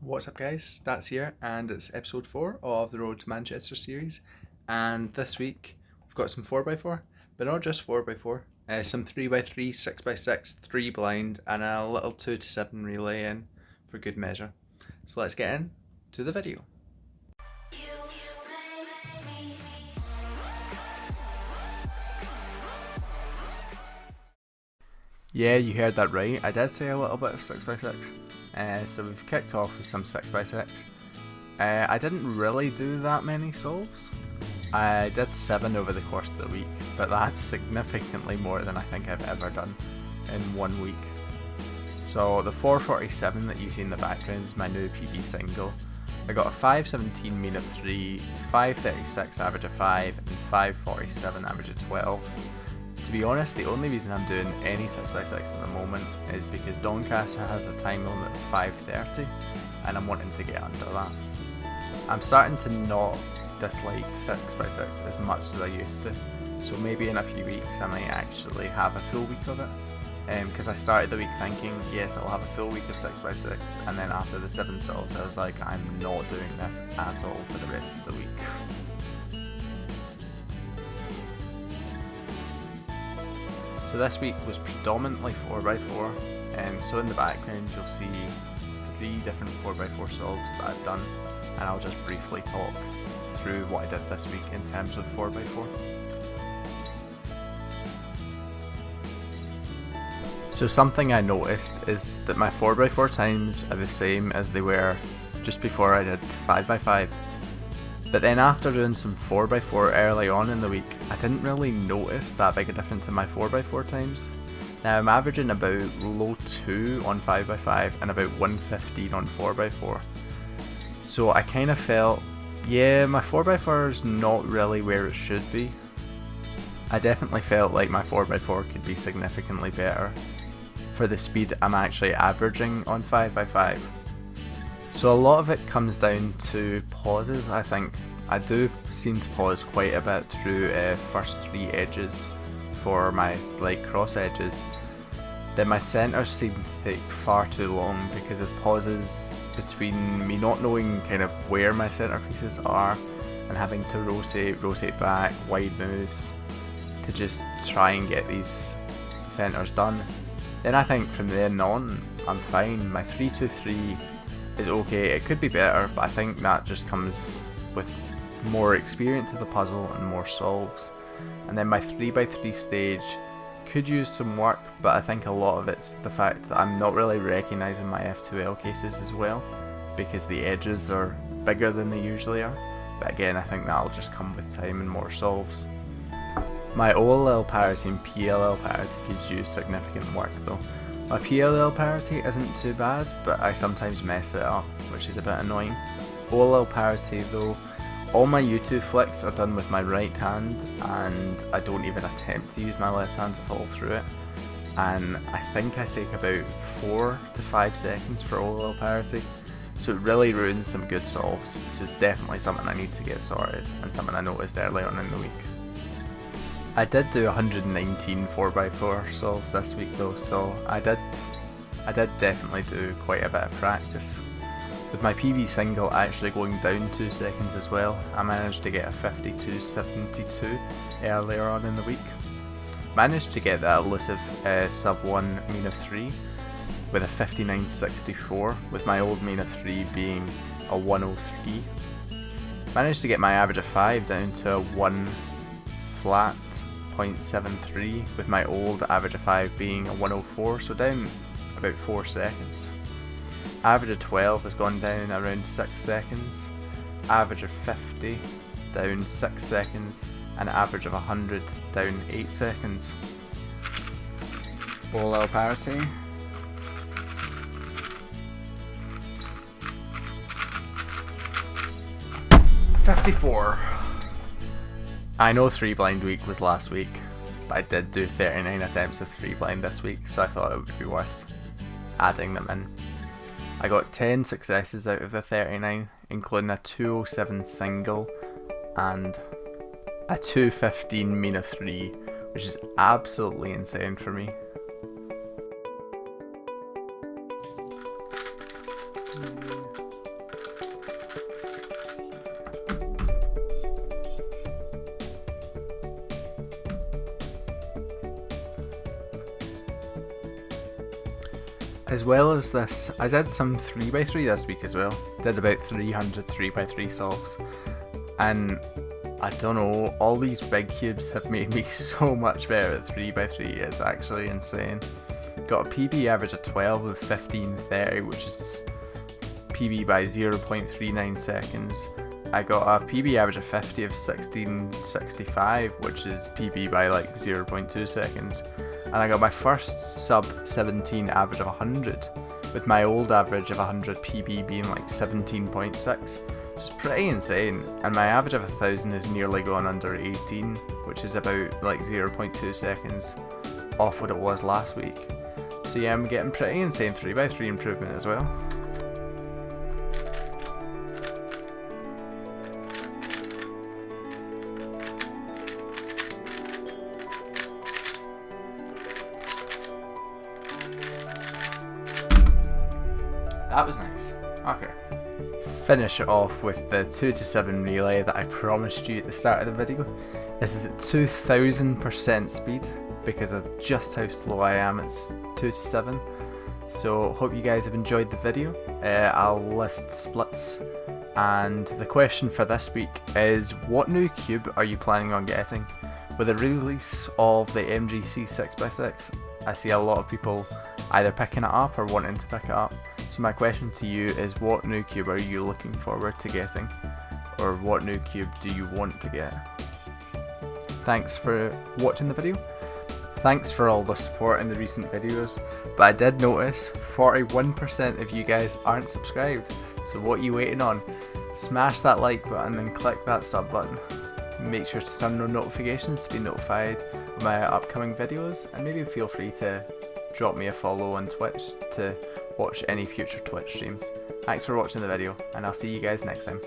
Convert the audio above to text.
What's up guys, Stats here, and it's episode 4 of the Road to Manchester series, and this week we've got some 4x4, but not just 4x4, some 3x3, 6x6, 3 blind, and a little 2 to 7 relay in for good measure. So let's get in to the video. Yeah, you heard that right, I did say a little bit of 6x6. So we've kicked off with some 6x6. I didn't really do that many solves. I did 7 over the course of the week, but that's significantly more than I think I've ever done in 1 week. So the 447 that you see in the background is my new PB single. I got a 517 mean of 3, 536 average of 5, and 547 average of 12. To be honest, the only reason I'm doing any 6x6 at the moment is because Doncaster has a time limit of 5:30 and I'm wanting to get under that. I'm starting to not dislike 6x6 as much as I used to, so maybe in a few weeks I might actually have a full week of it. Because I started the week thinking, yes, I'll have a full week of 6x6, and then after the 7 solves I was like, I'm not doing this at all for the rest of the week. So this week was predominantly 4x4, so in the background you'll see 3 different 4x4 solves that I've done, and I'll just briefly talk through what I did this week in terms of 4x4. So something I noticed is that my 4x4 times are the same as they were just before I did 5x5. But then after doing some 4x4 early on in the week, I didn't really notice that big a difference in my 4x4 times. Now I'm averaging about low 2 on 5x5 and about 115 on 4x4. So I kind of felt, yeah, my 4x4 is not really where it should be. I definitely felt like my 4x4 could be significantly better for the speed I'm actually averaging on 5x5. So a lot of it comes down to pauses, I think. I do seem to pause quite a bit through first 3 edges for my cross edges. Then my centres seem to take far too long because of pauses between me not knowing kind of where my centre pieces are and having to rotate back, wide moves to just try and get these centres done. Then I think from then on I'm fine. My 3-2-3 is okay, it could be better, but I think that just comes with more experience of the puzzle and more solves. And then my 3x3 stage could use some work, but I think a lot of it's the fact that I'm not really recognising my F2L cases as well, because the edges are bigger than they usually are. But again, I think that'll just come with time and more solves. My OLL parity and PLL parity could use significant work though. My PLL parity isn't too bad, but I sometimes mess it up, which is a bit annoying. OLL parity though, all my U2 flicks are done with my right hand, and I don't even attempt to use my left hand at all through it. And I think I take about 4 to 5 seconds for OLL parity, so it really ruins some good solves. So it's definitely something I need to get sorted, and something I noticed early on in the week. I did do 119 4x4 solves this week though, so I did definitely do quite a bit of practice. With my PB single actually going down 2 seconds as well, I managed to get a 52.72 earlier on in the week. Managed to get that elusive sub 1 mean of 3 with a 59.64, with my old mean of 3 being a 103. Managed to get my average of 5 down to a 1 flat 0.73, with my old average of 5 being a 104, so down about 4 seconds. Average of 12 has gone down around 6 seconds, average of 50 down 6 seconds, and average of 100 down 8 seconds. OLL parity. $54. I know 3 blind week was last week, but I did do 39 attempts of 3 blind this week, so I thought it would be worth adding them in. I got 10 successes out of the 39, including a 207 single and a 215 mean of 3, which is absolutely insane for me. As well as this, I did some 3x3 this week as well. Did about 300 3x3 solves. And I don't know, all these big cubes have made me so much better at 3x3, it's actually insane. Got a PB average of 12 with 1530, which is PB by 0.39 seconds. I got a PB average of 50 of 1665, which is PB by like 0.2 seconds. And I got my first sub 17 average of 100, with my old average of 100 PB being like 17.6. Which is pretty insane, and my average of 1000 is nearly gone under 18, which is about like 0.2 seconds off what it was last week. So yeah, I'm getting pretty insane 3x3 improvement as well. That was nice. Okay. Finish it off with the 2 to 7 relay that I promised you at the start of the video. This is at 2000% speed because of just how slow I am. It's 2 to 7. So hope you guys have enjoyed the video. I'll list splits, and the question for this week is, what new cube are you planning on getting? With the release of the MGC 6x6, I see a lot of people either picking it up or wanting to pick it up. So my question to you is, what new cube are you looking forward to getting? Or what new cube do you want to get? Thanks for watching the video. Thanks for all the support in the recent videos, but I did notice 41% of you guys aren't subscribed. So what are you waiting on? Smash that like button and click that sub button. Make sure to turn on notifications to be notified of my upcoming videos, and maybe feel free to drop me a follow on Twitch to watch any future Twitch streams. Thanks for watching the video, and I'll see you guys next time.